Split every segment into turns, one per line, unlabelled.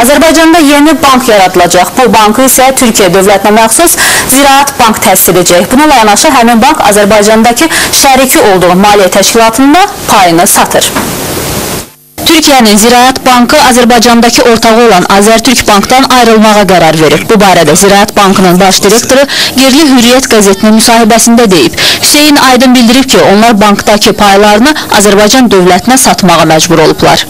Azərbaycanda yeni bank yaradılacaq. Bu bankı isə Türkiyə dövlətinə məxsus Ziraat Bank təsis edəcək. Bununla yanaşı həmin bank Azərbaycandakı şəriki olduğu maliyyə təşkilatında payını satır. Türkiyənin Ziraat Bankı Azərbaycandakı ortağı olan Azərtürk Bankdan ayrılmağa qərar verib. Bu barədə Ziraat Bankının baş direktoru Yerli Hürriyyət qəzetinin müsahibəsində deyib. Hüseyin Aydın bildirib ki, onlar bankdakı paylarını Azərbaycan dövlətinə satmağa məcbur olublar.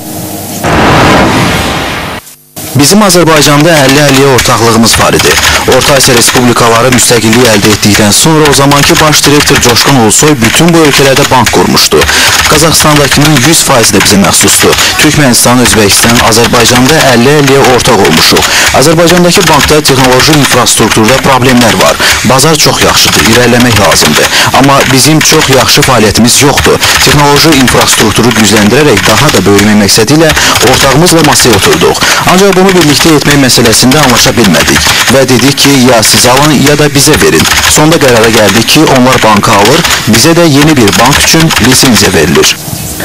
Bizim Azərbaycanda 50-50 ortaqlığımız var idi. Orta Asiya Respublikaları müstəqillik əldə etdikdən sonra o zamanki baş direktor Coşqun Ulusoy bütün bu ölkələrdə bank qurmuşdu. Qazaxstandakının 100% də bizə məxsusdur. Türkmənistan, Özbəkistan, Azərbaycanda 50-50 ortaq olmuşuq. Azərbaycandakı bankda texnoloji infrastrukturda problemlər var. Bazar çox yaxşıdır, irəliləmək lazımdır. Amma bizim çox yaxşı fəaliyyətimiz yoxdur. Texnoloji infrastrukturu gücləndirərək daha da böyümək məqsədi ilə ortağımızla masaya oturduq. Ancaq bunu birlikdə etmək məsələsində anlaşa bilmədik və dedik ki, ya siz alın, ya da bizə verin. Sonda qərara gəldik ki, onlar banka alır, bizə də yeni bir bank üçün lisenziya verilir.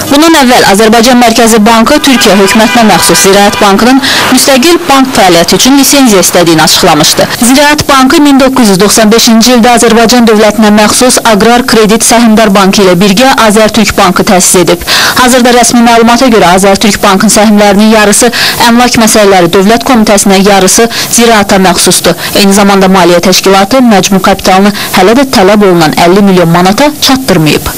Bundan əvvəl Azərbaycan Mərkəzi Bankı Türkiyə hökumətinə məxsus Ziraat Bankının müstəqil bank fəaliyyəti üçün lisenziya istədiyini açıqlamışdı. Ziraat Bankı 1995-ci ildə Azərbaycan dövlətinə məxsus Aqrar Kredit Səhmdar Bankı ilə birgə Azərtürk Bankı təsis edib. Hazırda rəsmi məlumata görə Azərtürk Bankın səhmlərinin yarısı Əmlak Məsələləri Dövlət Komitəsinə, yarısı Ziraata məxsusdur. Eyni zamanda maliyyə təşkilatı məcmu kapitalını hələ də tələb olunan 50 milyon manata çatdırmayıb.